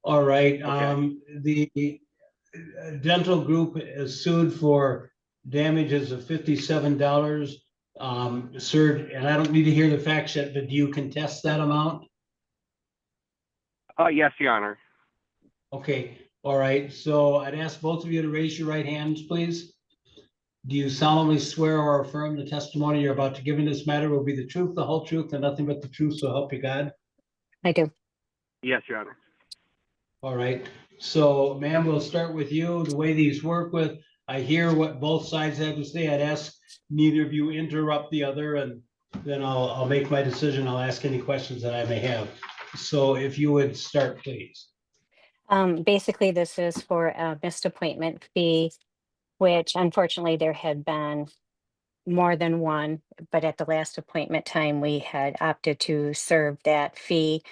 All right. Okay. The dental group is sued for damages of $57. Sir, and I don't need to hear the facts yet, but do you contest that amount? Yes, Your Honor. Okay. All right. So I'd ask both of you to raise your right hands, please. Do you solemnly swear or affirm the testimony you're about to give in this matter will be the truth, the whole truth, and nothing but the truth, so help you God? I do. Yes, Your Honor. All right. So, ma'am, we'll start with you. The way these work with, I hear what both sides have to say. I'd ask neither of you interrupt the other, and then I'll make my decision. I'll ask any questions that I may have. So if you would start, please. Basically, this is for a missed appointment fee, which unfortunately there had been more than one, but at the last appointment time, we had opted to serve that fee.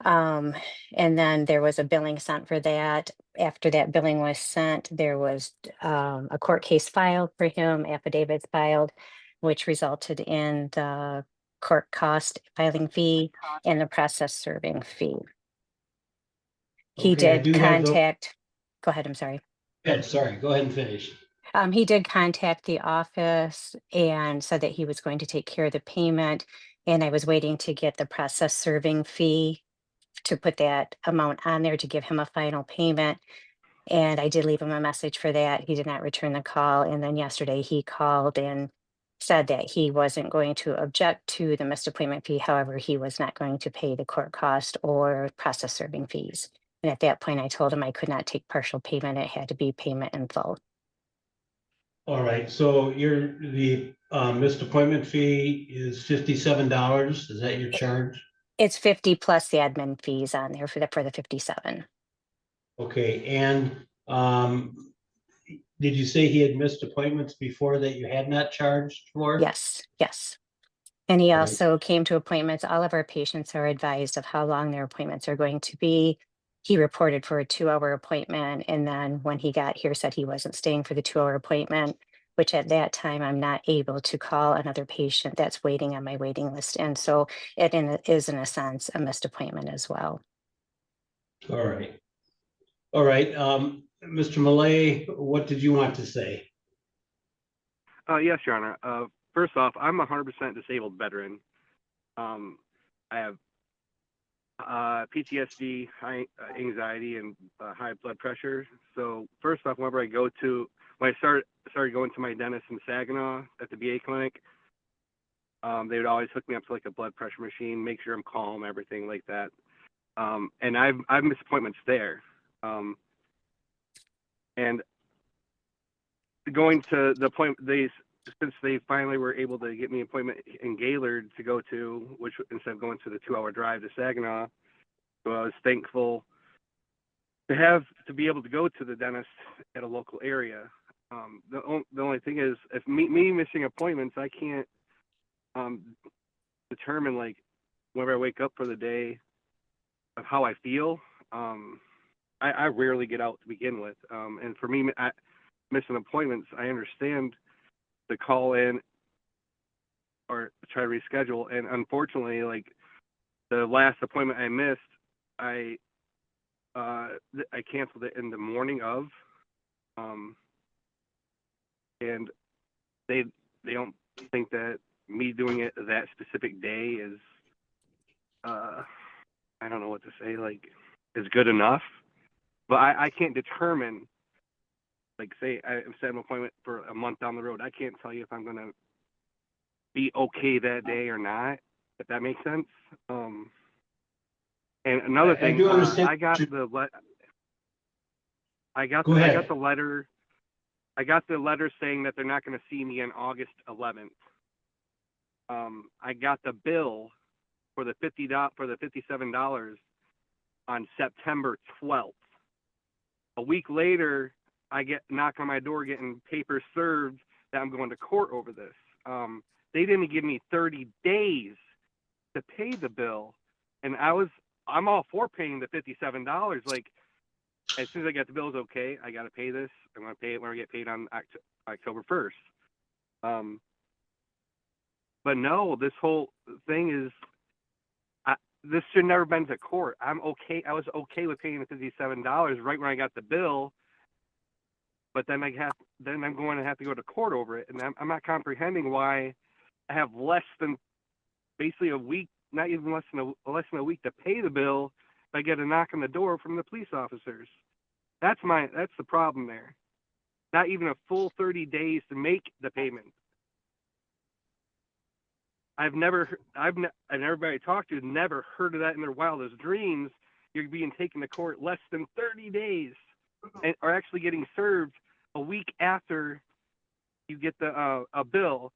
And then there was a billing sent for that. After that billing was sent, there was a court case filed for him, affidavits filed, which resulted in the court cost filing fee and the process serving fee. He Okay, I did do have the, contact, go ahead, I'm sorry. sorry, go ahead and finish. He did contact the office and said that he was going to take care of the payment. And I was waiting to get the process serving fee to put that amount on there to give him a final payment. And I did leave him a message for that. He did not return the call. And then yesterday he called and said that he wasn't going to object to the missed appointment fee. However, he was not going to pay the court cost or process serving fees. And at that point, I told him I could not take partial payment. It had to be payment in full. All right, so the missed appointment fee is $57. Is that your charge? It's 50 plus the admin fees on there for the 57. Okay, and did you say he had missed appointments before that you had not charged for? Yes, yes. And he All right. also came to appointments. All of our patients are advised of how long their appointments are going to be. He reported for a 2-hour appointment. And then when he got here, said he wasn't staying for the 2-hour appointment, which at that time, I'm not able to call another patient that's waiting on my waiting list. And so is, in a sense, a missed appointment as well. All right. All right. Mr. Malay, what did you want to say? Yes, Your Honor. First off, I'm a 100% disabled veteran. I have PTSD, high anxiety, and high blood pressure. So first off, when I started going to my dentist in Saginaw at the VA clinic, they would always hook me up to like a blood pressure machine, make sure I'm calm, everything like that. And I've missed appointments there. And going to the appointment, since they finally were able to get me an appointment in Gaylord to go to, which instead of going to the 2-hour drive to Saginaw, so I was thankful to be able to go to the dentist at a local area. The only thing is, if me missing appointments, I can't determine like whenever I wake up for the day of how I feel. I rarely get out to begin with, and for me, missing appointments, I understand to call in or try to reschedule. And unfortunately, like the last appointment I missed, I canceled it in the morning of, and they don't think that me doing it that specific day is, I don't know what to say, like, is good enough. But I can't determine, like, say I'm setting an appointment for a month down the road. I can't tell you if I'm going to be okay that day or not, if that makes sense. And another thing, I do understand. I got the letter saying that they're not going to see me on August 11th. I got the bill for the $57 on September 12th. A week later, I get knocked on my door getting paper served that I'm going to court over this. They didn't give me 30 days to pay the bill, and I'm all for paying the $57. Like, as soon as I get the bill, it's okay. I got to pay this. I'm going to pay it when I get paid on October 1st. But no, this whole thing is, this should never been to court. I'm okay. I was okay with paying the $57 right when I got the bill, but then I'm going to have to go to court over it, and I'm not comprehending why I have less than basically a week, not even less than a week to pay the bill. If I get a knock on the door from the police officers, that's the problem there. Not even a full 30 days to make the payment. And everybody I talked to never heard of that in their wildest dreams. You're being taken to court less than 30 days, and are actually getting served a week after you get the a bill.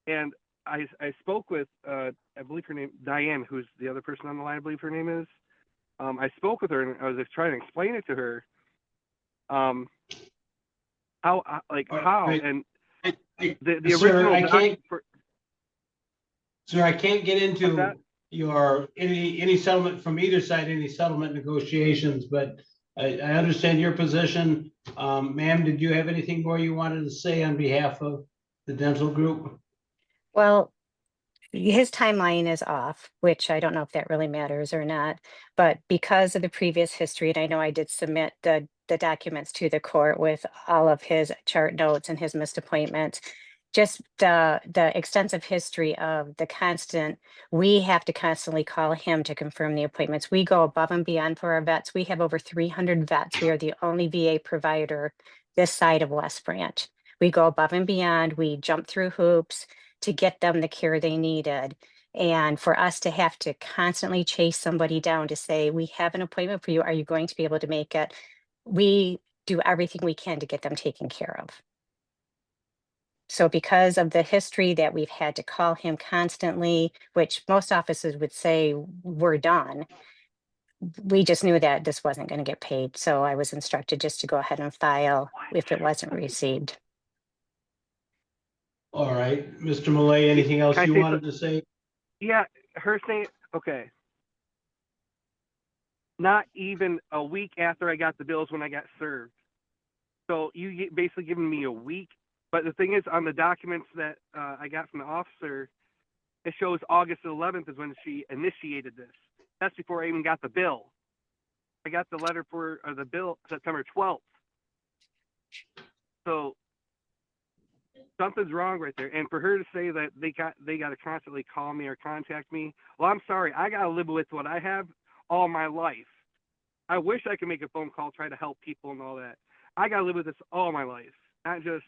And I spoke with I believe her name Diane, who's the other person on the line. I believe her name is. I spoke with her and I was just trying to explain it to her. How and the Sir, original I can't. for, Sir, I can't get What's into that? your any settlement from either side, any settlement negotiations, but I understand your position. Ma'am, did you have anything more you wanted to say on behalf of the dental group? Well, his timeline is off, which I don't know if that really matters or not. But because of the previous history, and I know I did submit the documents to the court with all of his chart notes and his missed appointments, just the extensive history of the constant, we have to constantly call him to confirm the appointments. We go above and beyond for our vets. We have over 300 vets. We are the only VA provider this side of West Branch. We go above and beyond. We jump through hoops to get them the care they needed. And for us to have to constantly chase somebody down to say, we have an appointment for you, are you going to be able to make it? We do everything we can to get them taken care of. So because of the history that we've had to call him constantly, which most offices would say we're done, we just knew that this wasn't going to get paid. So I was instructed just to go ahead and file if it wasn't received. All right, Mr. Malay, anything else Can I you say wanted to say? Yeah, her saying, okay. Not even a week after I got the bills when I got served. So you basically giving me a week. But the thing is, on the documents that I got from the officer, it shows August 11th is when she initiated this. That's before I even got the bill. I got the letter for the bill September 12th. So something's wrong right there. And for her to say that they got to constantly call me or contact me, well, I'm sorry. I got to live with what I have all my life. I wish I could make a phone call, try to help people and all that. I got to live with this all my life, not just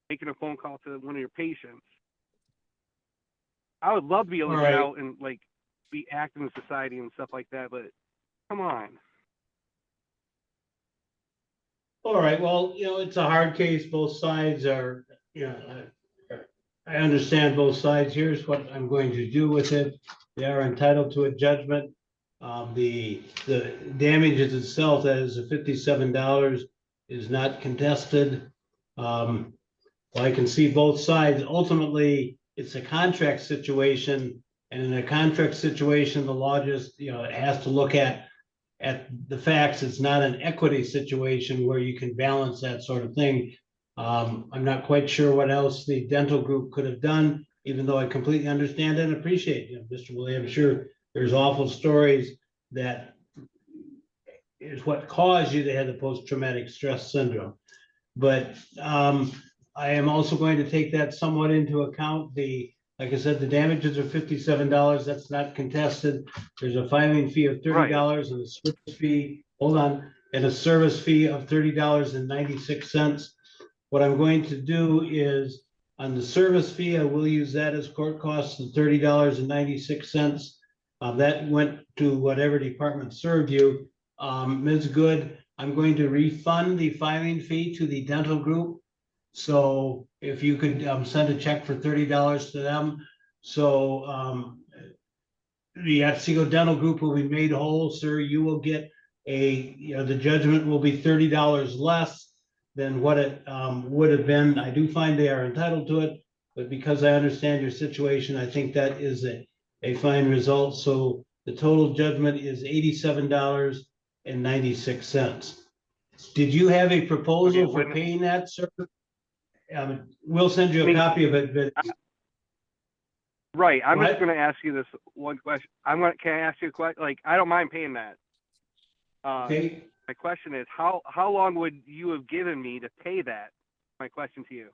making a phone call to one of your patients. I would love to be able to get out and like be active in society and stuff like that, but come on. All right, well, it's a hard case. Both sides are, I understand both sides. Here's what I'm going to do with it. They are entitled to a judgment. The damages itself, that is the $57, is not contested. Well, I can see both sides. Ultimately, it's a contract situation, and in a contract situation, the law just, it has to look at the facts. It's not an equity situation where you can balance that sort of thing. I'm not quite sure what else the dental group could have done, even though I completely understand and appreciate, Mr. Willie. I'm sure there's awful stories that is what caused you to have the post-traumatic stress syndrome. But I am also going to take that somewhat into account. Like I said, the damages are $57. That's not contested. There's a filing fee of $30 and a service fee. Hold on, and a service fee of $30.96. What I'm going to do is on the service fee, I will use that as court costs of $30.96. That went to whatever department served you. Ms. Good, I'm going to refund the filing fee to the dental group. So if you could send a check for $30 to them. So the Sego Dental Group will be made whole, sir. You will get the judgment will be $30 less than what it would have been. I do find they are entitled to it, but because I understand your situation, I think that is a fine result. So the total judgment is $87.96. Did you have a proposal for paying that, sir? We'll send you a copy of it, but Right. I'm What? just going to ask you this one question. Can I ask you a question? Like, I don't mind paying that. Okay, My question is, how long would you have given me to pay that? My question to you.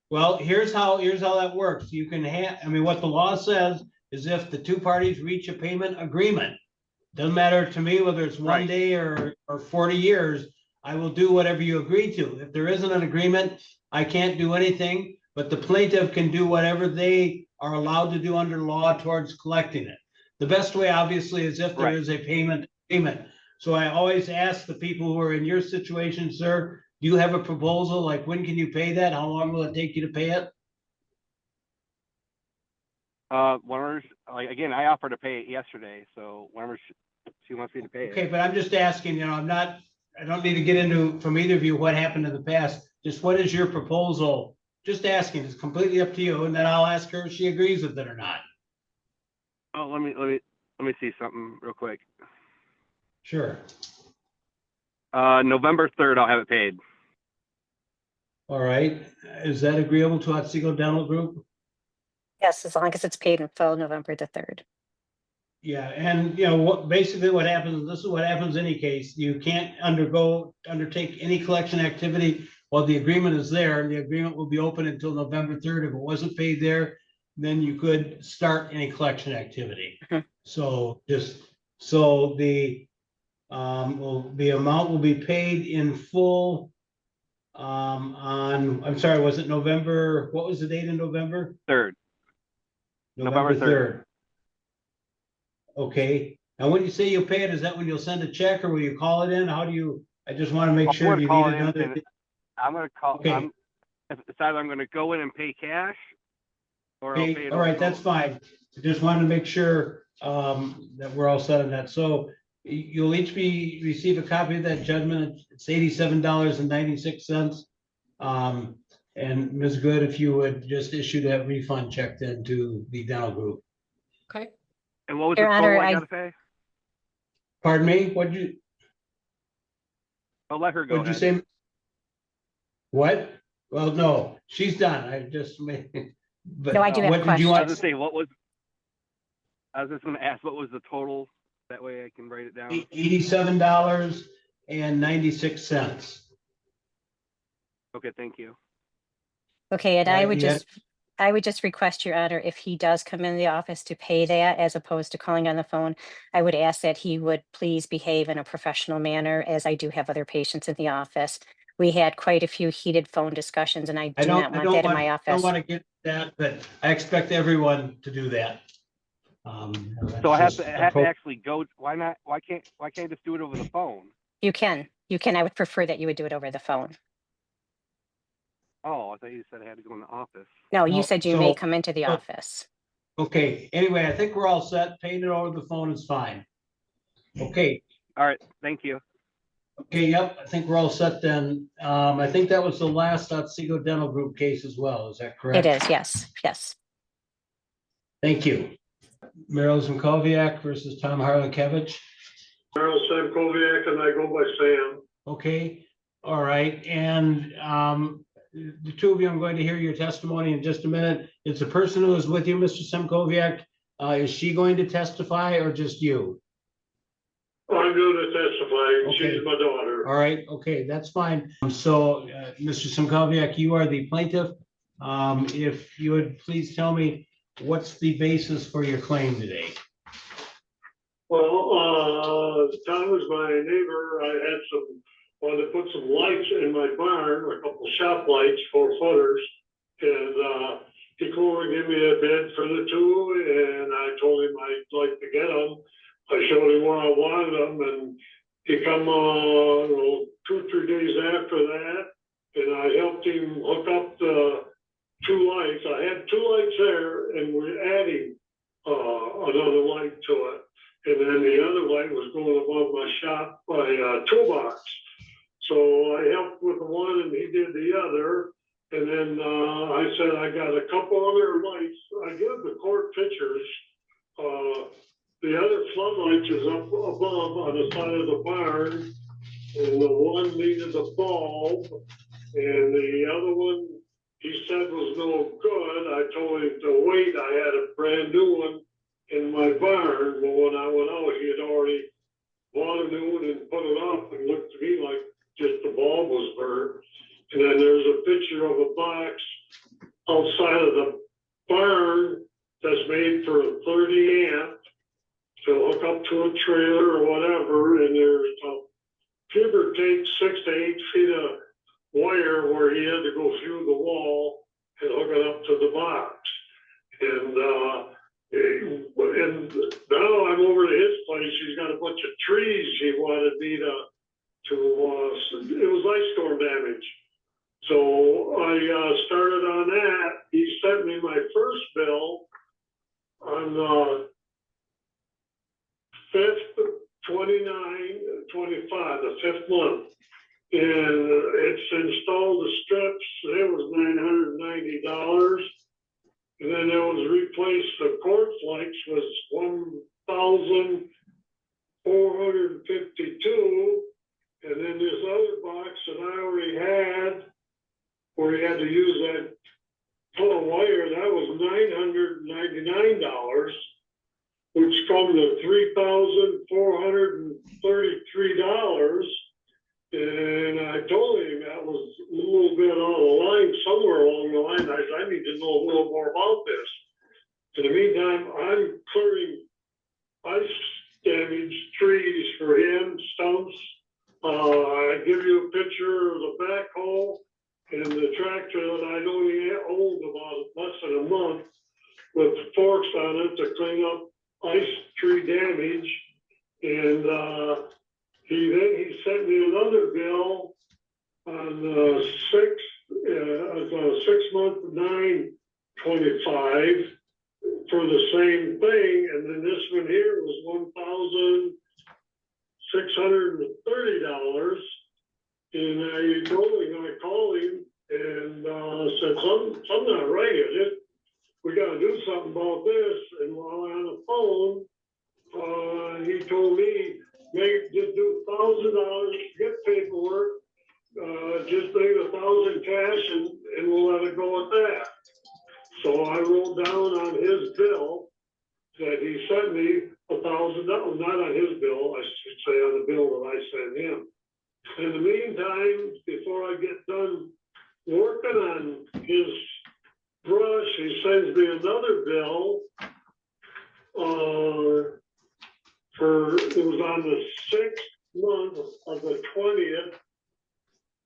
well, here's how that works. You can have, I mean, what the law says is if the two parties reach a payment agreement, doesn't matter to me whether it's one Right. day or 40 years, I will do whatever you agree to. If there isn't an agreement, I can't do anything, but the plaintiff can do whatever they are allowed to do under law towards collecting it. The best way, obviously, is if there Right. is a payment agreement. So I always ask the people who are in your situation, sir, do you have a proposal? Like, when can you pay that? How long will it take you to pay it? Whenever, like, again, I offered to pay it yesterday, so whenever she wants me to pay Okay, it. but I'm just asking, I don't need to get into from either of you what happened in the past. Just what is your proposal? Just asking, it's completely up to you, and then I'll ask her if she agrees with it or not. Oh, let me see something real quick. Sure. November 3rd, I'll have it paid. All right. Is that agreeable to Sego Dental Group? Yes, as long as it's paid in full November the 3rd. Yeah, and basically what happens, this is what happens in any case, you can't undertake any collection activity while the agreement is there, and the agreement will be open until November 3rd. If it wasn't paid there, then you could start any collection activity. Mhm. So the amount will be paid in full I'm sorry, was it November, what was the date in November? 3rd. November November 3rd. 3rd. Okay, and when you say you'll pay it, is that when you'll send a check or will you call it in? How do you, I just want to make sure I'm you gonna need call in another. and I'm gonna call. Okay. It's either I'm gonna go in and pay cash, or I'll pay Okay, it all over right, the that's phone. fine. I just wanted to make sure that we're all set on that. So you'll each receive a copy of that judgment. It's $87.96. And Ms. Good, if you would just issue that refund check then to the dental group. Okay. And what was Your the Honor, total I gotta pay? Pardon me, I'll let her go what'd you ahead. say? What? Well, no, she's done. I just made. But No, I do have a what did you I want? was gonna say, I was just gonna ask, what was the total? That way I can write it down. $87.96. Okay, thank you. Okay, and All I right, would you had- just request, Your Honor, if he does come in the office to pay that as opposed to calling on the phone, I would ask that he would please behave in a professional manner, as I do have other patients in the office. We had quite a few heated phone discussions, and I do not want that in my I don't office. want to get that, but I expect everyone to do that. So I have that's to just actually go. Why not? Why can't I just do it over the phone? You can. I would prefer that you would do it over the phone. Oh, I thought you said I had to go in the office. No, you No, said you may so- come into the so- office. Okay, anyway, I think we're all set. Paying it over the phone is fine. Okay, All right, thank you. okay, yep, I think we're all set then. I think that was the last Sego Dental Group case as well. Is that correct? It is, yes, yes. Thank you. Marilyn Koviac versus Tom Harlan Cavitch. Sam Koviac and I go by Sam. Okay, all right, and the two of you, I'm going to hear your testimony in just a minute. It's the person who is with you, Mr. Semkoviak. Is she going to testify or just you? I'm going to testify. Okay. She's my daughter. All right, okay, that's fine. So, Mr. Semkoviak, you are the plaintiff. If you would please tell me what's the basis for your claim today? Well, Tom was my neighbor. I had wanted to put some lights in my barn, a couple shop lights, 4-footers. And he called and gave me a bid for the two, and I told him I'd like to get them. I showed him where I wanted them, and he come 2-3 days after that, and I helped him hook up the 2 lights. I had 2 lights there, and we're adding another light to it. And then the other light was going above my shop by toolbox. So I helped with the one and he did the other. And then I said, I got a couple other lights. I give the court pictures. The other floodlights is up above on the side of the barn. And the one needed a bulb. And the other one he said was no good. I told him to wait. I had a brand new one in my barn, but when I went out, he had already bought a new one and put it up, and looked to me like just the bulb was burnt. And then there's a picture of a box outside of the barn that's made for a 30 amp to hook up to a trailer or whatever, and there's a give or take 6 to 8 feet of wire where he had to go through the wall and hook it up to the box. And now I'm over to his place. He's got a bunch of trees he wanted me to it was ice storm damage. So I started on that. He sent me my first bill on the 5th, 29/25, the 5th month. And it's installed the strips. It was $990. And then it was replaced, the cord flakes was $1,452. And then this other box that I already had, where you had to use that pull wire, that was $999, which come to $3,433. And I told him that was a little bit out of line, somewhere along the line. I need to know a little more about this. In the meantime, I'm clearing ice damaged trees for him, stumps. I give you a picture of the backhoe and the tractor that I only owned about less than a month with forks on it to clean up ice tree damage. And he sent me another bill on the 6th month, 9/25 for the same thing. And then this one here was $1,630. And I called him and said, something not right here. We got to do something about this. And while on the phone, he told me, just do $1,000, get paperwork, just bring 1,000 cash and we'll let it go at that. So I wrote down on his bill that he sent me $1,000, not on his bill, I should say on the bill that I sent him. In the meantime, before I get done working on his brush, he sends me another bill it was on the 6th month of the 20th,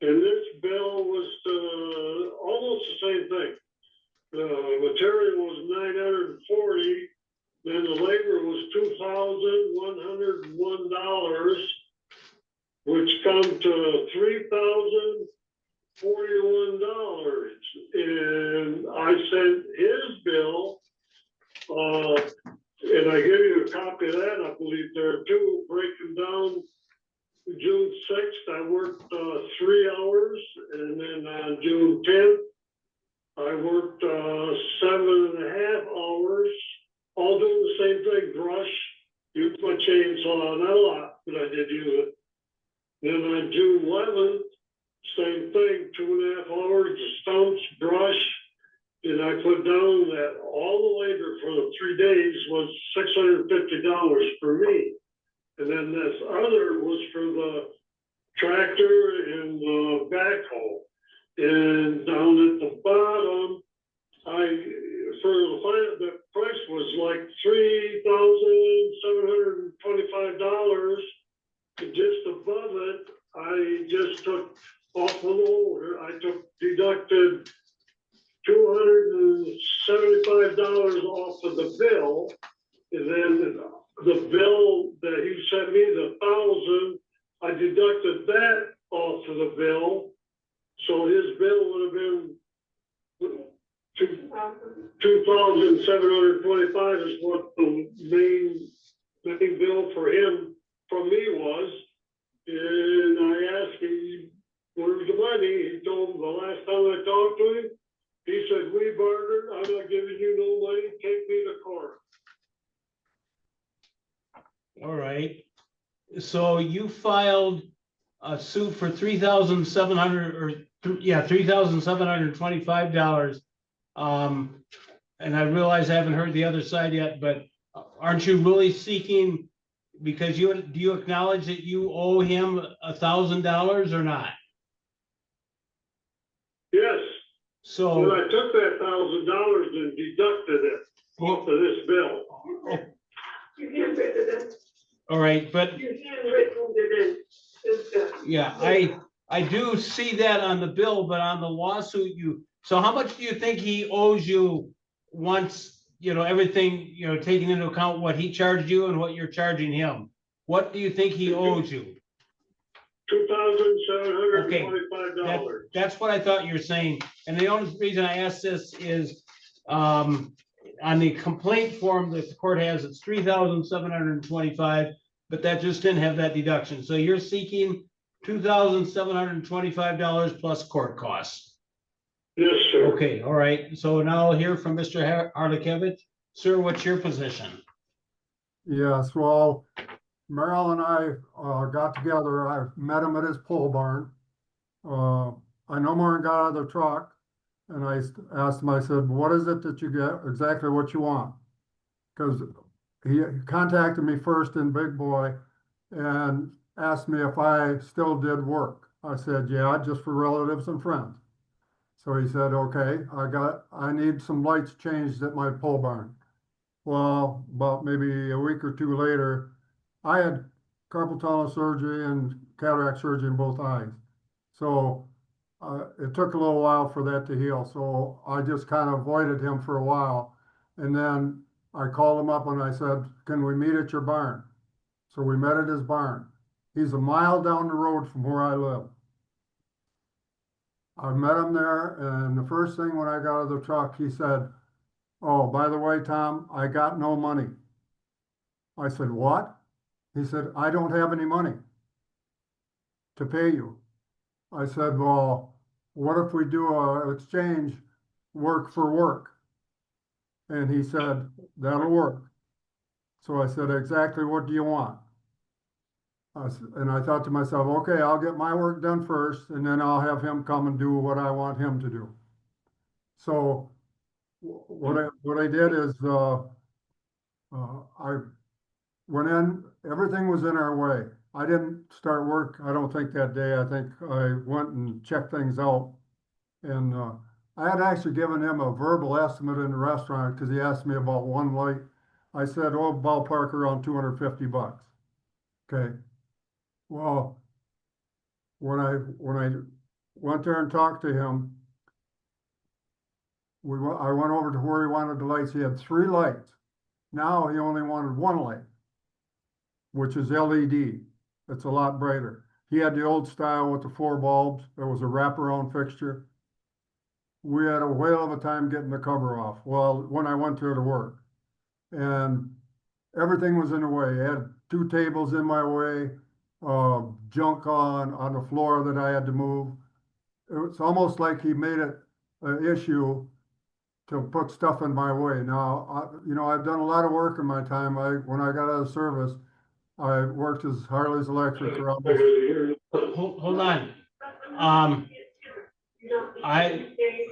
and this bill was almost the same thing. The material was $940, then the labor was $2,101, which come to $3,041. And I sent his bill, and I gave you a copy of that, I believe there too, breaking down June 6th, I worked 3 hours, and then on June 10th, I worked 7.5 hours, all doing the same thing, brush, used my chainsaw, not a lot, but I did use it. Then on June 11th, same thing, 2.5 hours, the stumps, brush, and I put down that all the labor for the 3 days was $650 for me. And then this other was for the tractor and the backhoe. And down at the bottom, the price was like $3,725. And just above it, I just took off the loader. I deducted $275 off of the bill, and then the bill that he sent me, the $1,000, I deducted that off of the bill, so his bill would have been $2,725 is what the main bill for him from me was. And I asked him, where's the money? He told me the last time I talked to him, he said, we bartered, I'm not giving you no money, take me to court. All right. So you filed a suit for $3,700 $3,725. And I realize I haven't heard the other side yet, but aren't you really seeking, because do you acknowledge that you owe him $1,000 or not? Yes, So. when I took that $1,000 and deducted it off of this bill. You handwritten it, All right, but you handwritten it in. yeah, I do see that on the bill, but on the lawsuit, so how much do you think he owes you once, everything, taking into account what he charged you and what you're charging him? What do you think he owes you? $2,725. That's what I thought you were saying. And the only reason I asked this is, on the complaint form that the court has, it's $3,725, but that just didn't have that deduction. So you're seeking $2,725 plus court costs. Yes, sir. Okay, all right. So now I'll hear from Mr. Cavitch. Sir, what's your position? Yes, well, Merrill and I got together. I met him at his pole barn. I no more got out of the truck, and I asked him, I said, what is it that you get, exactly what you want? Because he contacted me first in Big Boy and asked me if I still did work. I said, yeah, just for relatives and friends. So he said, okay, I need some lights changed at my pole barn. Well, about maybe a week or two later, I had carpal tunnel surgery and cataract surgery in both eyes. So it took a little while for that to heal. So I just kind of avoided him for a while. And then I called him up and I said, can we meet at your barn? So we met at his barn. He's a mile down the road from where I live. I met him there, and the first thing when I got out of the truck, he said, oh, by the way, Tom, I got no money. I said, what? He said, I don't have any money to pay you. I said, well, what if we do an exchange work for work? And he said, that'll work. So I said, exactly what do you want? And I thought to myself, okay, I'll get my work done first, and then I'll have him come and do what I want him to do. So what I did is I went in, everything was in our way. I didn't start work, I don't think that day. I think I went and checked things out. And I had actually given him a verbal estimate in the restaurant because he asked me about one light. I said, oh, ballpark around $250. Okay. Well, when I went there and talked to him, I went over to where he wanted the lights. He had 3 lights. Now he only wanted 1 light, which is LED. It's a lot brighter. He had the old style with the 4 bulbs. There was a wraparound fixture. We had a whale of a time getting the cover off. Well, when I went there to work, and everything was in the way. I had 2 tables in my way. Junk on the floor that I had to move. It's almost like he made it an issue to put stuff in my way. Now, I've done a lot of work in my time. When I got out of service, I worked as Harley's Electric for almost. Hold on. I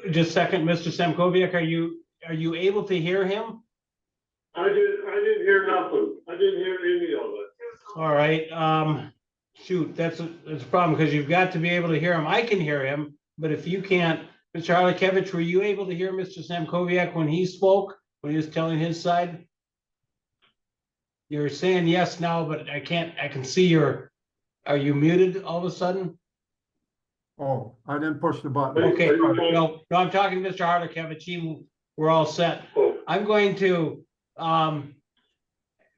just second, Mr. Koviac, are you able to hear him? I didn't hear nothing. I didn't hear any of it. All right. Shoot, that's a problem because you've got to be able to hear him. I can hear him, but if you can't, Mr. Cavitch, were you able to hear Mr. Koviac when he spoke, when he was telling his side? You're saying yes now, but I can see are you muted all of a sudden? Oh, I didn't push the button. Okay, no, I'm talking to Mr. Cavitch. We're all set. I'm going to,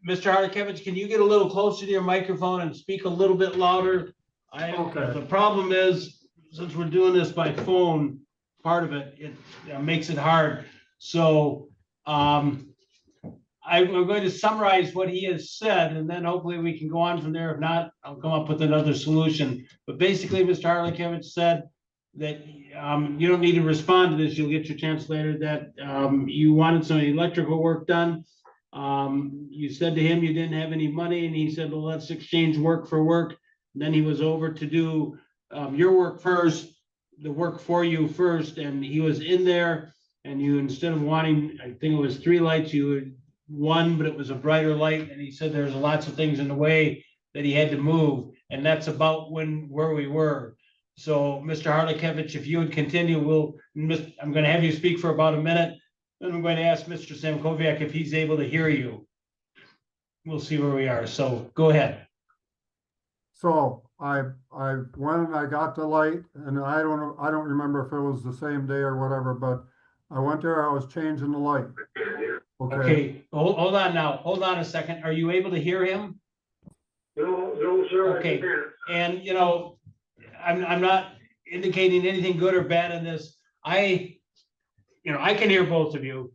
Mr. Cavitch, can you get a little closer to your microphone and speak a little bit louder? Okay. The problem is, since we're doing this by phone, part of it makes it hard. So I'm going to summarize what he has said, and then hopefully we can go on from there. If not, I'll come up with another solution. But basically, Mr. Cavitch said that you don't need to respond to this. You'll get your chance later. That you wanted some electrical work done. You said to him you didn't have any money, and he said, well, let's exchange work for work. then he was over to do your work first, the work for you first, and he was in there, and you, instead of wanting, I think it was 3 lights, you had 1, but it was a brighter light, and he said there's lots of things in the way that he had to move, and that's about where we were. So, Mr. Cavitch, if you would continue, I'm gonna have you speak for about a minute, then I'm going to ask Mr. Sam Koviac if he's able to hear you. We'll see where we are, so go ahead. So I went and I got the light, and I don't remember if it was the same day or whatever, but I went there, I was changing the light. Okay, hold on now, hold on a second, are you able to hear him? No, sir. I Okay. can't. And, you know, I'm not indicating anything good or bad in this. I can hear both of you.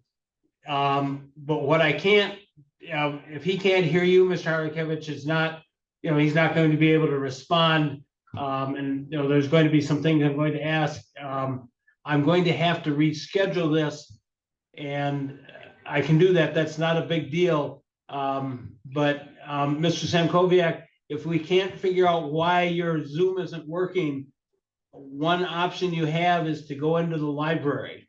But what I can't, if he can't hear you, Mr. Cavitch is not, he's not going to be able to respond. And, there's going to be some things I'm going to ask. I'm going to have to reschedule this, and I can do that. That's not a big deal. But Mr. Sam Koviac, if we can't figure out why your Zoom isn't working, one option you have is to go into the library.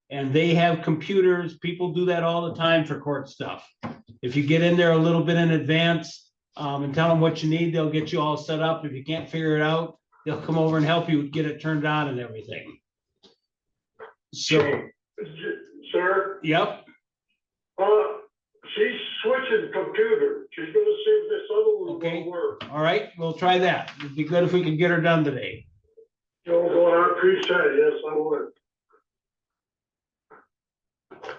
And they have computers. People do that all the time for court stuff. If you get in there a little bit in advance and tell them what you need, they'll get you all set up. If you can't figure it out, they'll come over and help you get it turned on and everything. So, Sir, yep. she's switching computer. She's gonna see if this other one Okay. will work. All right, we'll try that. It'd be good if we could get her done today. I appreciate it. Yes, I would.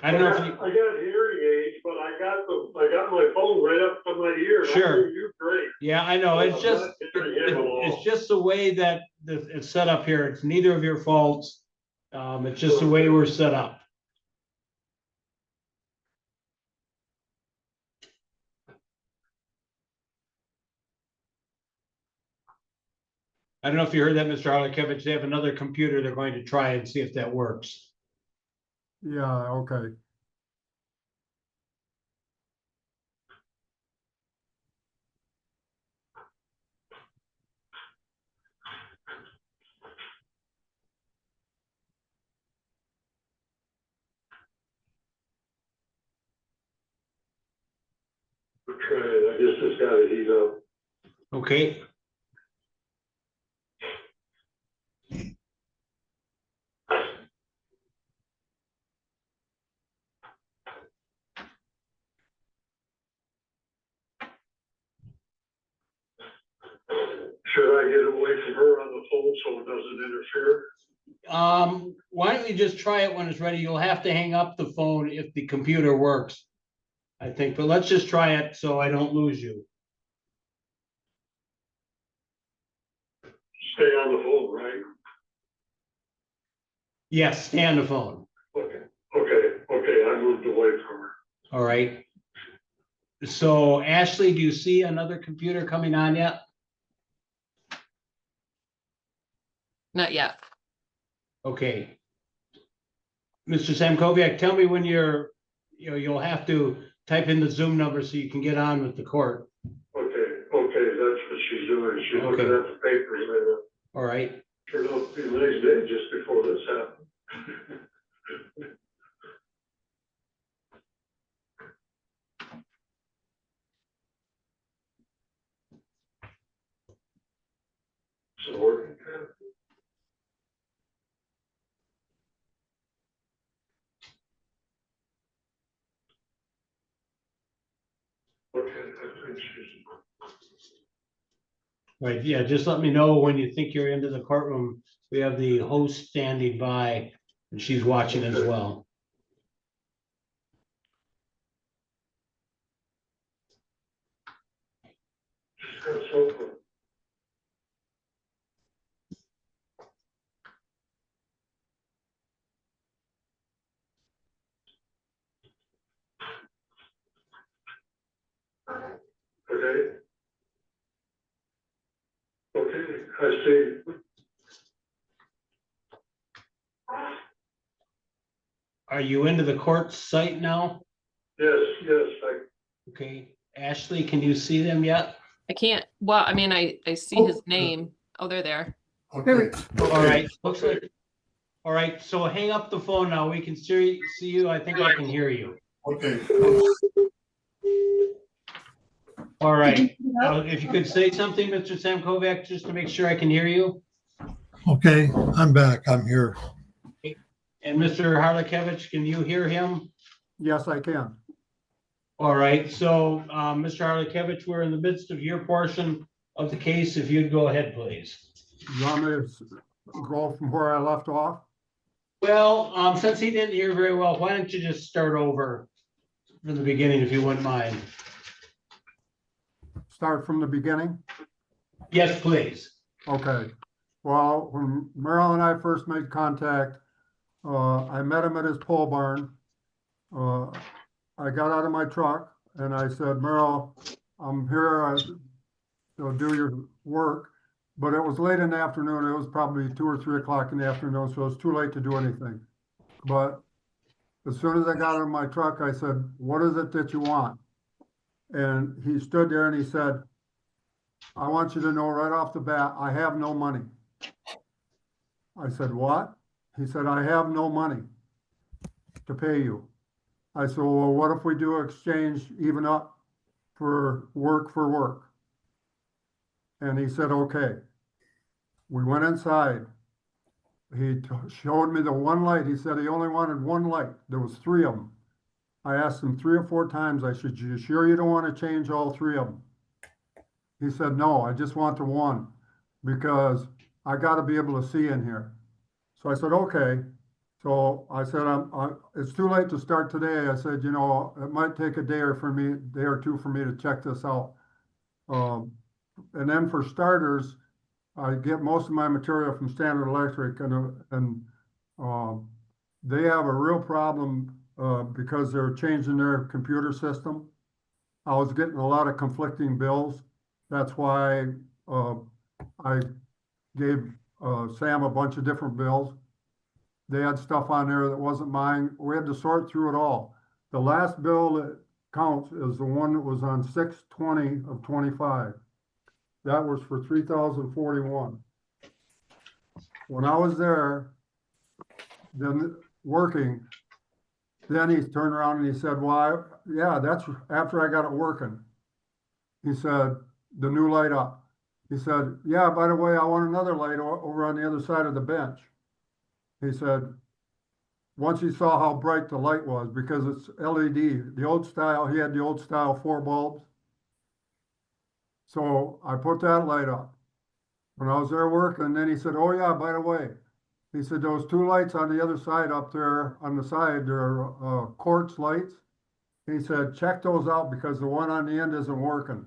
I don't know if you, I got hearing aids, but I got my phone right up to my ear. Sure. You're great. yeah, I know. It's just, it's just the way that it's set up here. It's neither of your faults. It's just the way we're set up. I don't know if you heard that, Mr. Harlikevich. They have another computer they're going to try and see if that works. Yeah, okay. We're trying. I guess it's gotta heat up. Okay. Should I get away from her on the phone so it doesn't interfere? Why don't you just try it when it's ready? You'll have to hang up the phone if the computer works, I think, but let's just try it so I don't lose you. Stay on the phone, right? Yes, stay on the phone. Okay, I moved away from her. All right. So Ashley, do you see another computer coming on yet? Not yet. Okay. Mr. Sam Koviac, tell me when you'll have to type in the Zoom number so you can get on with the court. Okay, that's what she's doing. She's looking Okay. at the papers right now. All right. Turned out to be a nice day just before this happened. So working. Okay, I think she's. Right, yeah, just let me know when you think you're into the courtroom. We have the host standing by and she's watching as well. She's got something. Okay. Okay, I see. Are you into the court site now? Yes, Okay, Ashley, can you see them yet? I can't, well, I mean, I see his name. Oh, they're there. Okay. All right, looks like, all right, so hang up the phone now. We can see you. I think I can hear you. Okay. All right, if you could say something, Mr. Sam Koviac, just to make sure I can hear you. Okay, I'm back. I'm here. And Mr. Harlekevich, can you hear him? Yes, I can. All right, so, Mr. Harlekevich, we're in the midst of your portion of the case. If you'd go ahead, please. You want me to go from where I left off? Well, since he didn't hear very well, why don't you just start over from the beginning, if you wouldn't mind? Start from the beginning? Yes, please. Okay. Well, when Merrill and I first made contact, I met him at his pole barn. I got out of my truck and I said, Merrill, I'm here to do your work. But it was late in the afternoon. It was probably 2 or 3 o'clock in the afternoon, so it was too late to do anything. But as soon as I got out of my truck, I said, what is it that you want? And he stood there and he said, I want you to know right off the bat, I have no money. I said, what? He said, I have no money to pay you. I said, well, what if we do exchange even up for work? And he said, okay. We went inside. He showed me the one light. He said he only wanted one light. There was 3 of them. I asked him 3 or 4 times. I said, you sure you don't want to change all 3 of them? He said, no, I just want the one because I got to be able to see in here. So I said, okay. So I said, it's too late to start today. I said, you know, it might take a day or 2 for me to check this out. And then for starters, I get most of my material from Standard Electric, and they have a real problem because they're changing their computer system. I was getting a lot of conflicting bills. That's why I gave Sam a bunch of different bills. They had stuff on there that wasn't mine. We had to sort through it all. The last bill that counts is the one that was on 6/20 of 25. That was for $3,041. When I was there, then working, then he turned around and he said, well, yeah, that's after I got it working. He said, the new light up. He said, yeah, by the way, I want another light over on the other side of the bench. He said, once he saw how bright the light was, because it's LED, the old style, he had the old style 4 bulbs. So I put that light up. When I was there working, then he said, oh yeah, by the way, he said, those 2 lights on the other side up there on the side, they're quartz lights. He said, check those out because the one on the end isn't working.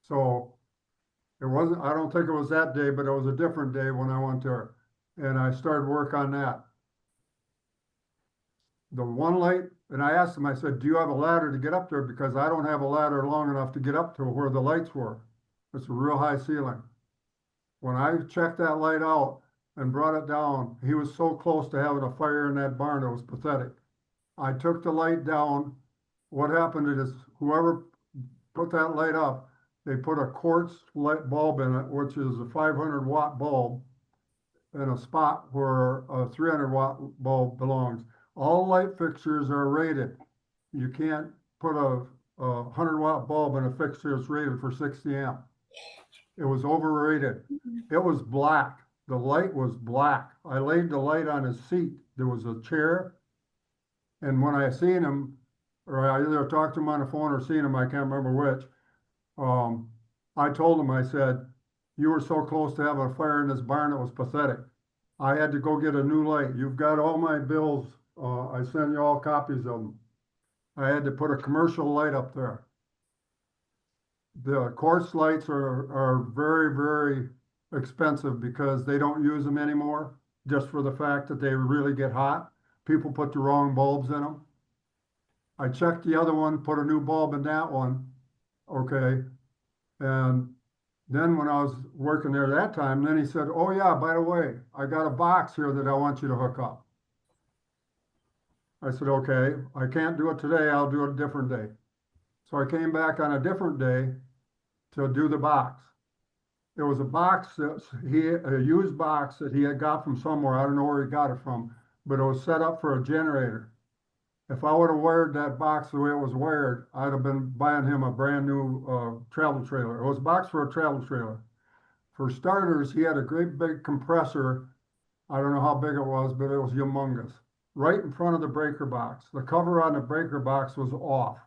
So it wasn't, I don't think it was that day, but it was a different day when I went there and I started work on that. The one light, and I asked him, I said, do you have a ladder to get up there? Because I don't have a ladder long enough to get up to where the lights were. It's a real high ceiling. When I checked that light out and brought it down, he was so close to having a fire in that barn, it was pathetic. I took the light down. What happened is whoever put that light up, they put a quartz light bulb in it, which is a 500-watt bulb, in a spot where a 300-watt bulb belongs. All light fixtures are rated. You can't put a 100-watt bulb in a fixture that's rated for 60 amp. It was overrated. It was black. The light was black. I laid the light on his seat. There was a chair. And when I seen him, or I either talked to him on the phone or seen him, I can't remember which, I told him, I said, you were so close to having a fire in this barn, it was pathetic. I had to go get a new light. You've got all my bills. I send you all copies of them. I had to put a commercial light up there. The quartz lights are very, very expensive because they don't use them anymore, just for the fact that they really get hot. People put the wrong bulbs in them. I checked the other one, put a new bulb in that one. Okay. And then when I was working there that time, then he said, oh yeah, by the way, I got a box here that I want you to hook up. I said, okay, I can't do it today. I'll do it a different day. So I came back on a different day to do the box. It was a box that a used box that he had got from somewhere. I don't know where he got it from, but it was set up for a generator. If I would have wired that box the way it was wired, I'd have been buying him a brand new travel trailer. It was a box for a travel trailer. For starters, he had a great big compressor. I don't know how big it was, but it was humongous. Right in front of the breaker box. The cover on the breaker box was off.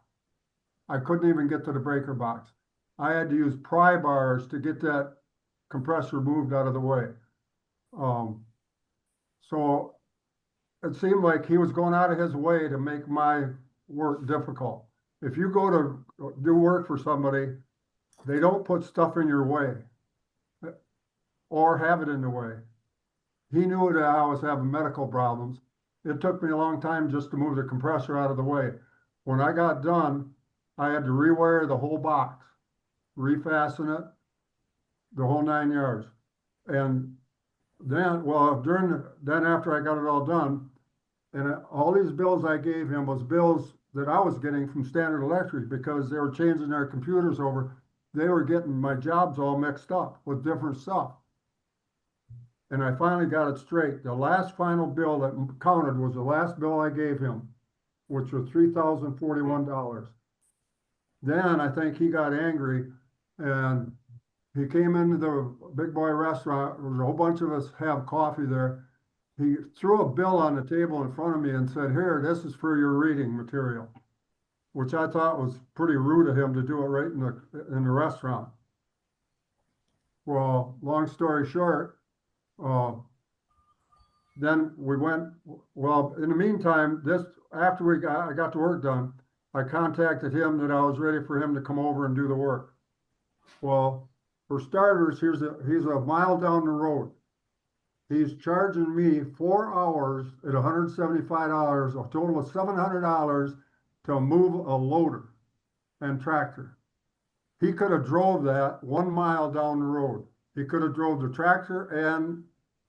I couldn't even get to the breaker box. I had to use pry bars to get that compressor moved out of the way. So it seemed like he was going out of his way to make my work difficult. If you go to do work for somebody, they don't put stuff in your way or have it in the way. He knew that I was having medical problems. It took me a long time just to move the compressor out of the way. When I got done, I had to rewire the whole box, refasten it, the whole 9 yards. And then, well, then after I got it all done, and all these bills I gave him was bills that I was getting from Standard Electric because they were changing their computers over. They were getting my jobs all mixed up with different stuff. And I finally got it straight. The last final bill that counted was the last bill I gave him, which was $3,041. Then I think he got angry and he came into the Big Boy restaurant. There was a whole bunch of us have coffee there. He threw a bill on the table in front of me and said, "Here, this is for your reading material," which I thought was pretty rude of him to do it right in the restaurant. Well, long story short, then we went, well, in the meantime, after I got the work done, I contacted him that I was ready for him to come over and do the work. Well, for starters, he's a mile down the road. He's charging me 4 hours at $175, a total of $700 to move a loader and tractor. He could have drove that 1 mile down the road. He could have drove the tractor and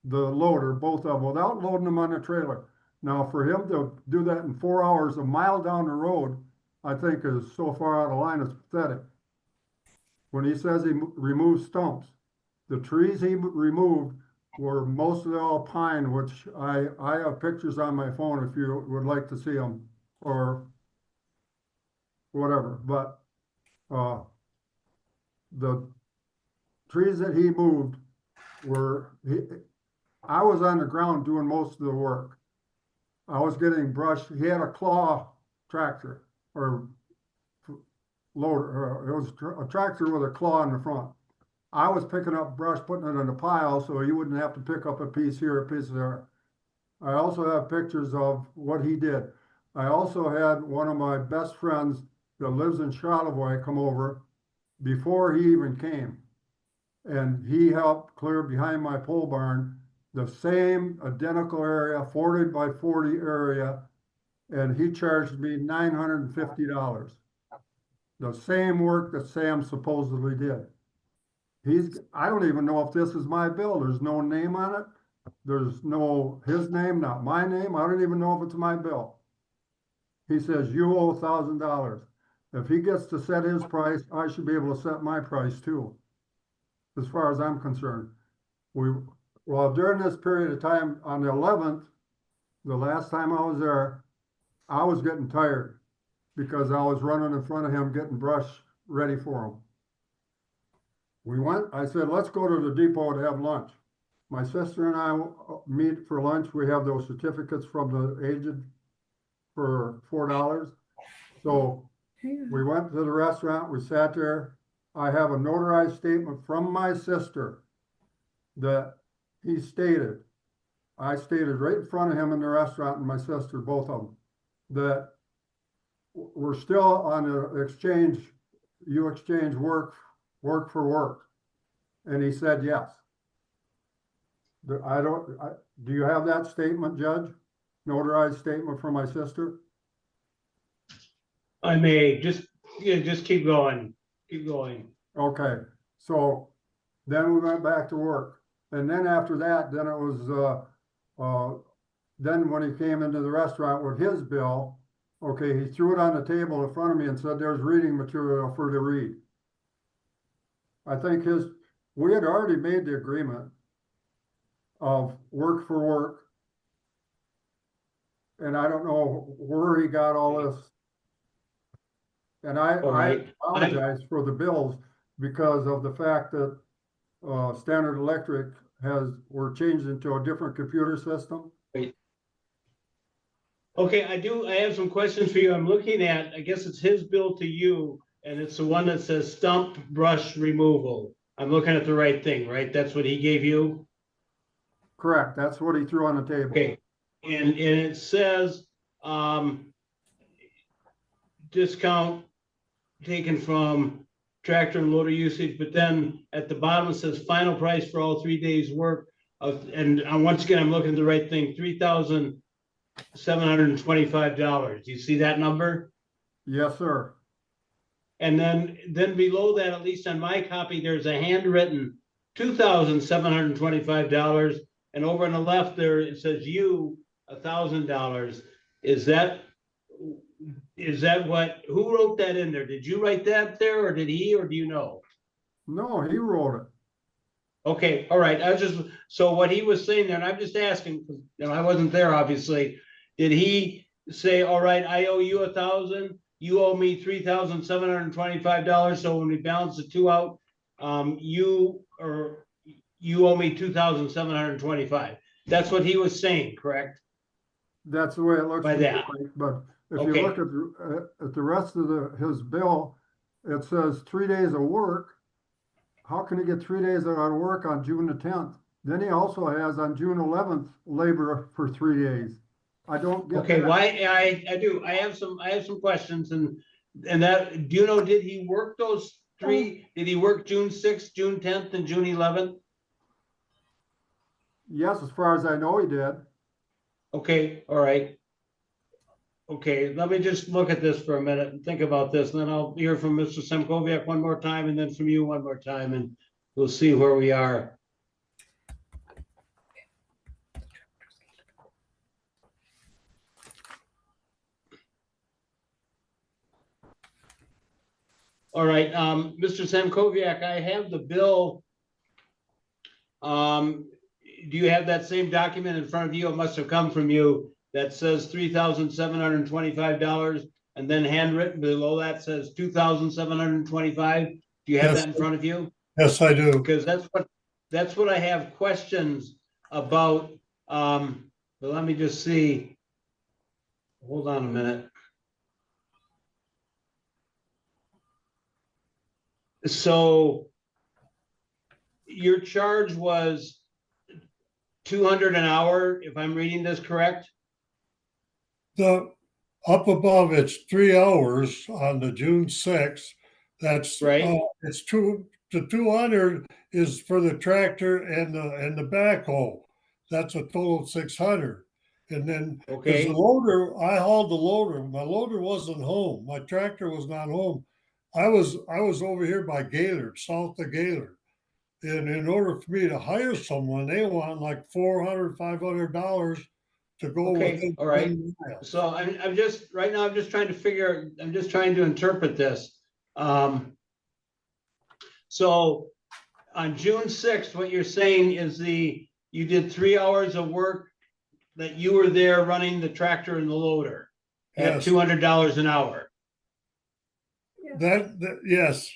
the loader, both of them, without loading them on the trailer. Now, for him to do that in 4 hours, a mile down the road, I think is so far out of line, it's pathetic. When he says he removes stumps, the trees he removed were mostly all pine, which I have pictures on my phone if you would like to see them or whatever. But the trees that he moved I was on the ground doing most of the work. I was getting brush. He had a claw tractor or loader. It was a tractor with a claw in the front. I was picking up brush, putting it in a pile so he wouldn't have to pick up a piece here, a piece there. I also have pictures of what he did. I also had one of my best friends that lives in Charlevoix come over before he even came. And he helped clear behind my pole barn the same identical area, 40 by 40 area, and he charged me $950. The same work that Sam supposedly did. I don't even know if this is my bill. There's no name on it. There's no his name, not my name. I don't even know if it's my bill. He says, "You owe $1,000. If he gets to set his price, I should be able to set my price too, as far as I'm concerned." Well, during this period of time, on the 11th, the last time I was there, I was getting tired because I was running in front of him getting brush ready for him. I said, "Let's go to the depot to have lunch." My sister and I meet for lunch. We have those certificates from the agent for $4. So we went to the restaurant, we sat there. I have a notarized statement from my sister that I stated right in front of him in the restaurant and my sister, both of them, that we're still on the exchange, you exchange work for work. And he said, yes. Do you have that statement, Judge? Notarized statement from my sister? I may just keep going. Keep going. Okay, so then we went back to work. And then after that, then it was, then when he came into the restaurant with his bill, okay, he threw it on the table in front of me and said, "There's reading material for to read." I think we had already made the agreement of work for work. And I don't know where he got all this. And I All right. apologize for the bills because of the fact that Standard Electric we're changed into a different computer system. Okay, I have some questions for you. I'm looking at, I guess it's his bill to you, and it's the one that says stump brush removal. I'm looking at the right thing, right? That's what he gave you? Correct, that's what he threw on the table. Okay, and it says, discount taken from tractor and loader usage, but then at the bottom it says final price for all 3 days work of, and once again, I'm looking at the right thing, $3,725. Do you see that number? Yes, sir. And then below that, at least on my copy, there's a handwritten $2,725. And over on the left there, it says you $1,000. Is that who wrote that in there? Did you write that there or did he, or do you know? No, he wrote it. Okay, all right. So what he was saying there, and I'm just asking, because I wasn't there, obviously. Did he say, all right, I owe you $1,000, you owe me $3,725. So when we balance the two out, you owe me $2,725. That's what he was saying, correct? That's the way it looks. By that. But if Okay. you look at the rest of his bill, it says 3 days of work. How can he get 3 days out of work on June the 10th? Then he also has on June 11th labor for 3 days. I don't get Okay, that. why I do. I have some questions and that, do you know, did he work those three? Did he work June 6th, June 10th, and June 11th? Yes, as far as I know, he did. Okay, all right. Okay, let me just look at this for a minute and think about this, and then I'll hear from Mr. Koviac one more time, and then from you one more time, and we'll see where we are. All right, Mr. Koviac, I have the bill. Do you have that same document in front of you? It must have come from you. That says $3,725, and then handwritten below that says $2,725. Do you have that in front of you? Yes, I do. Because that's what I have questions about. But let me just see. Hold on a minute. So your charge was $200 an hour, if I'm reading this correct? The up above, it's 3 hours on the June 6th. That's Right. It's the 200 is for the tractor and the backhoe. That's a total of 600. And then because Okay. the loader, I hauled the loader. My loader wasn't home. My tractor was not home. I was over here by Gaylord, south of Gaylord. And in order for me to hire someone, they want like $400, $500 to go Okay, within all right. 10 miles. So I'm just right now. I'm just trying to interpret this. So on June 6th, what you're saying is you did 3 hours of work that you were there running the tractor and the loader at Yes. $200 an hour. That yes.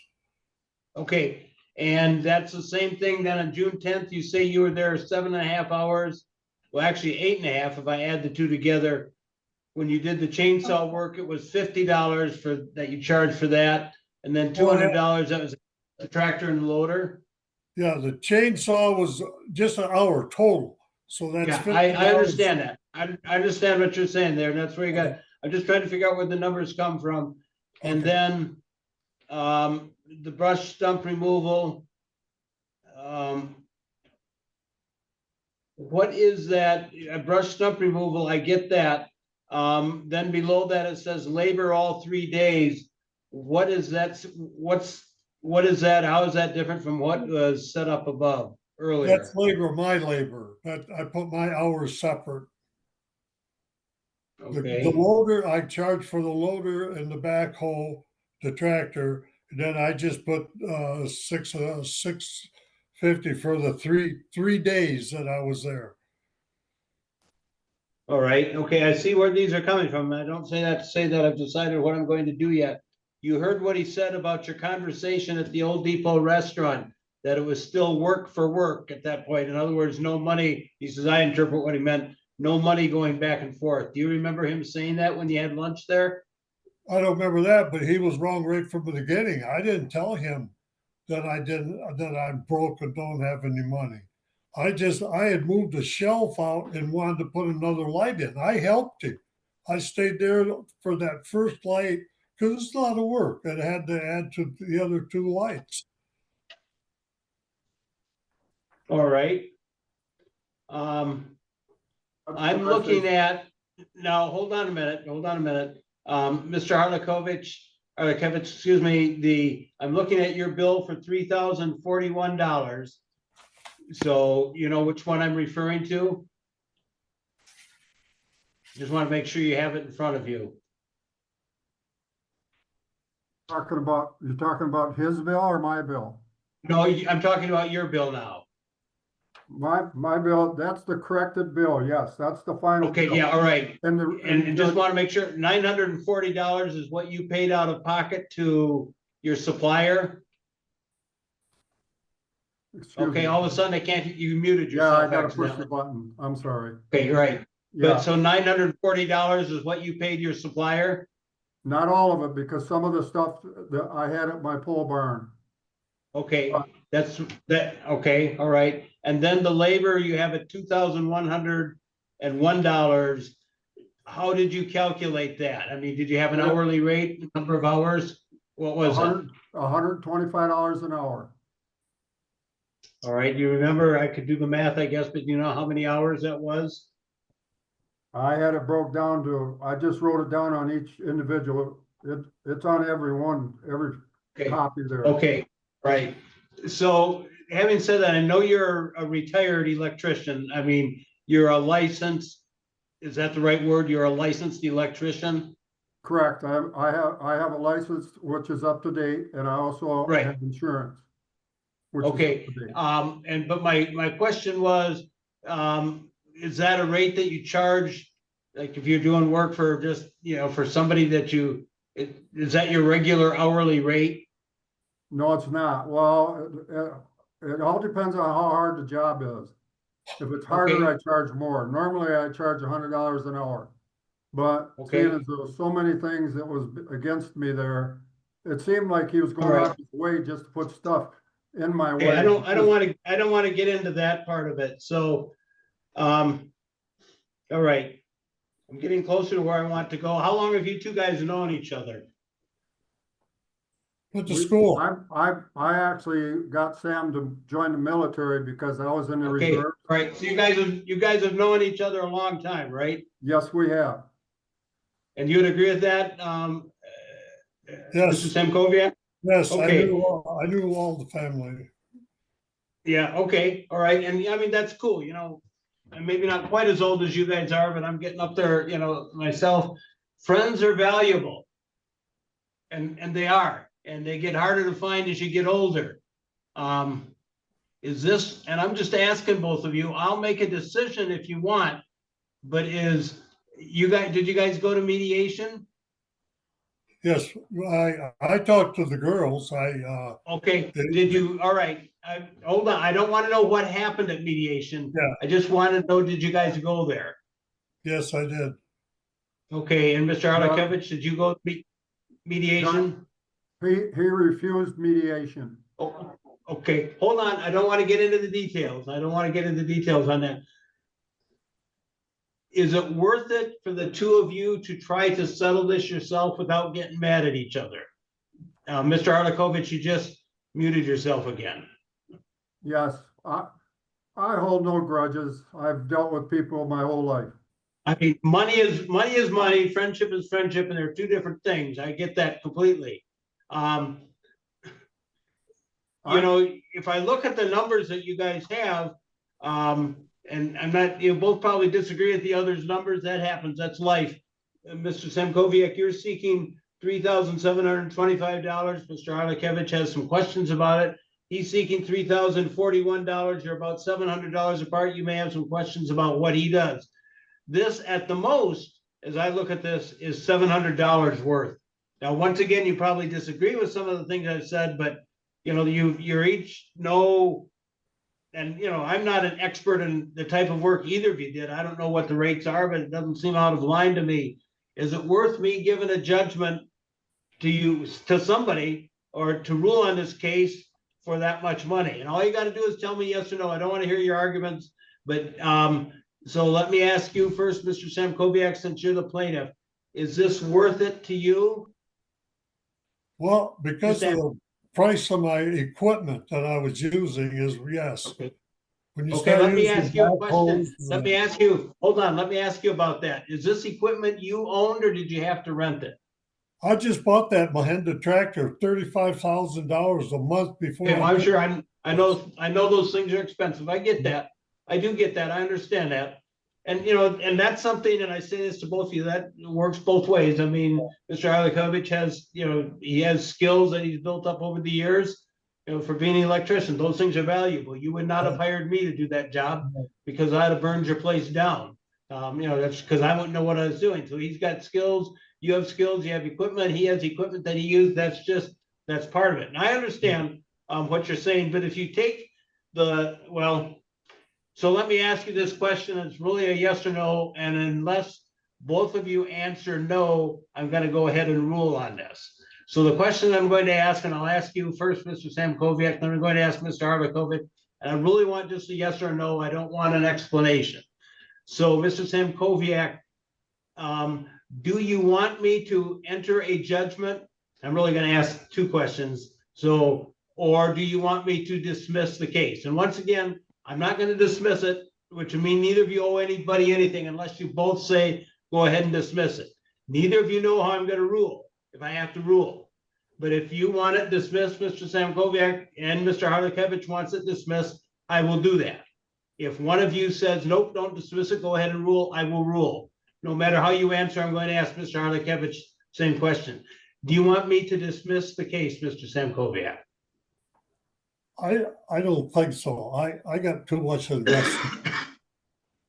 Okay, and that's the same thing then on June 10th, you say you were there 7.5 hours. Well, actually 8.5 if I add the two together. When you did the chainsaw work, it was $50 that you charged for that. And then $200, that was the tractor and the loader. Yeah, the chainsaw was just an hour total. So that's Yeah, $50. I understand that. I understand what you're saying there. And that's where you got, I'm just trying to figure out where the numbers come from. And Okay. then the brush stump removal. What is that? A brush stump removal, I get that. Then below that, it says labor all 3 days. What is that? What is that? How is that different from what was set up above earlier? That's labor, my labor, but I put my hours separate. The Okay, loader, I charge for the loader and the backhoe, the tractor, And then I just put $650 for the three days that I was there. All right, okay, I see where these are coming from. I don't say that to say that I've decided what I'm going to do yet. You heard what he said about your conversation at the Old Depot restaurant, that it was still work for work at that point. In other words, no money. He says, I interpret what he meant, no money going back and forth. Do you remember him saying that when you had lunch there? I don't remember that, but he was wrong right from the beginning. I didn't tell him that I'm broke and don't have any money. I had moved a shelf out and wanted to put another light in. I helped him. I stayed there for that first light because it's a lot of work. It had to add to the other two lights. All right. I'm looking at, now, hold on a minute. Mr. Cavitch, excuse me, I'm looking at your bill for $3,041. So you know which one I'm referring to? Just want to make sure you have it in front of you. You're talking about his bill or my bill? No, I'm talking about your bill now. My bill, that's the corrected bill, yes, that's the final. Okay, bill. yeah, all right. And Just want to make sure, $940 is what you paid out of pocket to your supplier? excuse Okay, me. all of a sudden you muted Yeah, I yourself gotta push the accidentally. button, I'm sorry. Okay, right. Yeah, But so $940 is what you paid your supplier? not all of it, because some of the stuff that I had at my pole barn. Okay, okay, all right. And then the labor, you have at $2,101. How did you calculate that? I mean, did you have an hourly rate, number of hours? What was it? $125 an hour. All right, you remember, I could do the math, I guess, but you know how many hours that was? I had it broke down to, I just wrote it down on each individual. It's on every Okay. copy there. Okay, right. So having said that, I know you're a retired electrician. I mean, you're a licensed, is that the right word? You're a licensed electrician? Correct, I have a license which is up to date, and I also Right. have insurance. which is Okay, up to date. but my question was, is that a rate that you charge? Like if you're doing work for just, for somebody that is that your regular hourly rate? No, it's not. Well, it all depends on how hard the job is. If it's harder, Okay. I charge more. Normally, I charge $100 an hour. But Okay. seeing as there was so many things that was against me there, it seemed like he was going All right. out his way just to put stuff in my Okay, way. I don't want to get into that part of it. So, all right. I'm getting closer to where I want to go. How long have you two guys known each other? Went to school. I actually got Sam to join the military because I was in the Okay, reserve. right. So you guys have known each other a long time, right? Yes, we have. And you would agree with that, Yes. Mr. Sam Koviac? Yes, Okay. I knew all the family. Yeah, okay, all right. And I mean, that's cool, I'm maybe not quite as old as you guys are, but I'm getting up there, myself. Friends are valuable. And they are, and they get harder to find as you get older. Is this, and I'm just asking both of you, I'll make a decision if you want, but did you guys go to mediation? Yes, I talked to the girls. Okay, did you, all right, hold on, I don't want to know what happened at mediation. Yeah. I just want to know, did you guys go there? Yes, I did. Okay, and Mr. Cavitch, did you go to mediation? He refused mediation. Oh, okay, hold on, I don't want to get into the details. I don't want to get into details on that. Is it worth it for the two of you to try to settle this yourself without getting mad at each other? Mr. Arlikovich, you just muted yourself again. Yes, I hold no grudges. I've dealt with people my whole life. I mean, money is money, friendship is friendship, and they're two different things. I get that completely. If I look at the numbers that you guys have, and I'm not, you both probably disagree with the other's numbers. That happens. That's life. Mr. Semkoviak, you're seeking $3,725. Mr. Harlekevich has some questions about it. He's seeking $3,041. You're about $700 apart. You may have some questions about what he does. This, at the most, as I look at this, is $700 worth. Now, once again, you probably disagree with some of the things I've said, but you're each know, and I'm not an expert in the type of work either of you did. I don't know what the rates are, but it doesn't seem out of line to me. Is it worth me giving a judgment to somebody, or to rule on this case for that much money? And all you got to do is tell me yes or no. I don't want to hear your arguments, but so let me ask you first, Mr. Sam Koviac, since you're the plaintiff, is this worth it to you? Well, because of Sam. the price of my equipment that I was using is yes. Okay. When you Okay, start let me using ask you a question. backhoes, Let me ask you, hold on, let me ask you about that. Is this equipment you owned, or did you have to rent it? I just bought that Mahindra tractor, $35,000 a month before. Okay, well, I'm sure I know those things are expensive. I get that. I do get that. I understand that. And, and that's something, and I say this to both of you, that works both ways. I mean, Mr. Harlekevich has, he has skills that he's built up over the years, for being an electrician. Those things are valuable. You would not have hired me to do that job because I'd have burned your place down. That's because I wouldn't know what I was doing. So he's got skills. You have skills. You have equipment. He has equipment that he used. That's part of it. And I understand what you're saying, but if you take so let me ask you this question. It's really a yes or no. And unless both of you answer no, I'm going to go ahead and rule on this. So the question I'm going to ask, and I'll ask you first, Mr. Sam Koviac, then I'm going to ask Mr. Harlekevich, and I really want just a yes or no. I don't want an explanation. So Mr. Sam Koviac, do you want me to enter a judgment? I'm really going to ask two questions. Or do you want me to dismiss the case? And once again, I'm not going to dismiss it, which would mean neither of you owe anybody anything unless you both say, go ahead and dismiss it. Neither of you know how I'm going to rule, if I have to rule. But if you want it dismissed, Mr. Sam Koviac, and Mr. Harlekevich wants it dismissed, I will do that. If one of you says, nope, don't dismiss it, go ahead and rule, I will rule. No matter how you answer, I'm going to ask Mr. Harlekevich same question. Do you want me to dismiss the case, Mr. Sam Koviac? I don't think so. I got too much investment.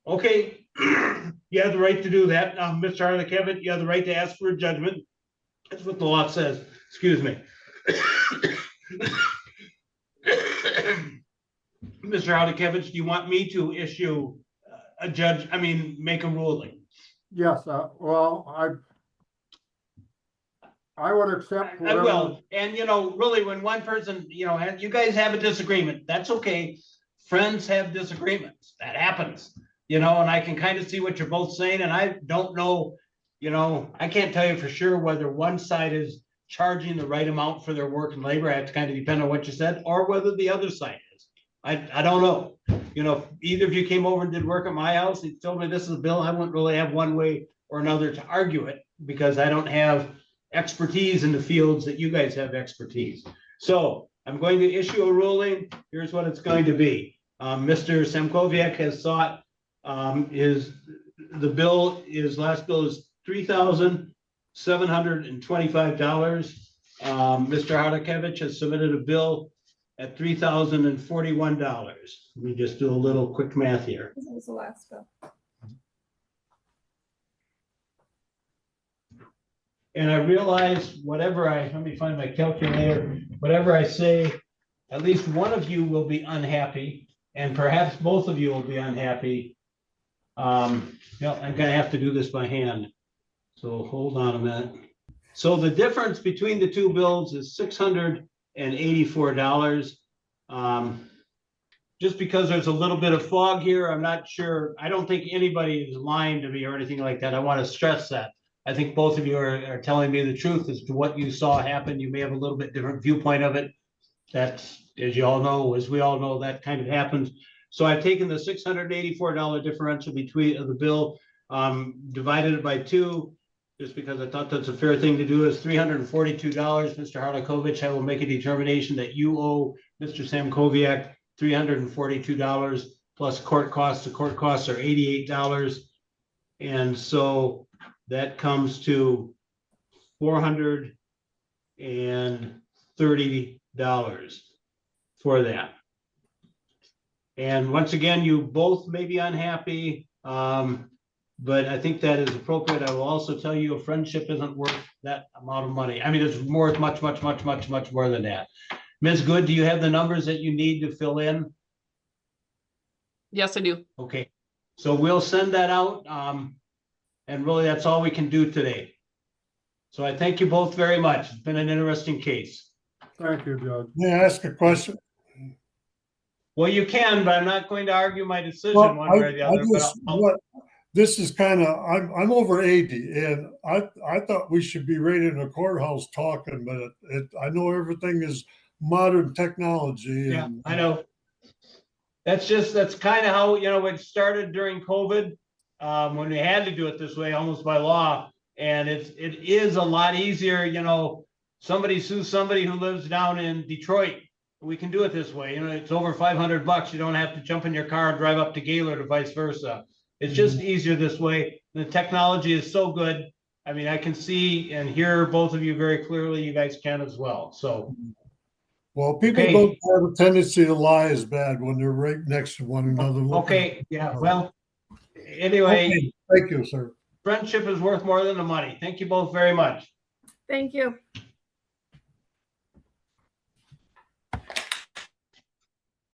Okay, you have the right to do that. Mr. Harlekevich, you have the right to ask for a judgment. That's what the law says. Excuse me. Mr. Harlekevich, do you want me to issue make a ruling? Yes, well, I would accept. I will. And, really, when one person, and you guys have a disagreement, that's okay. Friends have disagreements. That happens, and I can kind of see what you're both saying. And I don't know, I can't tell you for sure whether one side is charging the right amount for their work and labor. I have to kind of depend on what you said, or whether the other side is. I don't know. If either of you came over and did work at my house and told me this is a bill, I wouldn't really have one way or another to argue it, because I don't have expertise in the fields that you guys have expertise. So I'm going to issue a ruling. Here's what it's going to be. Mr. Sam Koviac has sought his last bill is $3,725. Mr. Harlekevich has submitted a bill at $3,041. Let me just do a little quick math here. This was the last bill. And I realize let me find my calculator, whatever I say, at least one of you will be unhappy, and perhaps both of you will be unhappy. I'm gonna have to do this by hand. So hold on a minute. So the difference between the two bills is $684. Just because there's a little bit of fog here, I'm not sure. I don't think anybody is lying to me or anything like that. I want to stress that. I think both of you are telling me the truth as to what you saw happen. You may have a little bit different viewpoint of it. That's, as we all know, that kind of happens. So I've taken the $684 differential between the bill, divided it by two, just because I thought that's a fair thing to do. Is $342. Mr. Harlekevich, I will make a determination that you owe Mr. Sam Koviac $342 plus court costs. The court costs are $88. And so that comes to $430 for that. And once again, you both may be unhappy, but I think that is appropriate. I will also tell you a friendship isn't worth that amount of money. I mean, it's worth much more than that. Ms. Good, do you have the numbers that you need to fill in? Yes, I do. Okay, so we'll send that out. And really, that's all we can do today. So I thank you both very much. It's been an interesting case. Thank you, Judge. May I ask a question? Well, you can, but I'm not going to argue my decision Well, one way or the other. But this is kind of, I'm over 80 and I thought we should be right in the courthouse talking, but I know everything is modern technology. yeah, And I know. That's kind of how, it started during COVID, when we had to do it this way, almost by law. And it is a lot easier, somebody sues somebody who lives down in Detroit. We can do it this way. It's over $500. You don't have to jump in your car and drive up to Gaylord or vice versa. It's just easier this way. The technology is so good. I mean, I can see and hear both of you very clearly. You guys can as well. So, well, people Okay. don't have a tendency to lie as bad when they're right next to one another. okay, yeah. Well, anyway, Okay, thank you, sir. friendship is worth more than the money. Thank you both very much. Thank you.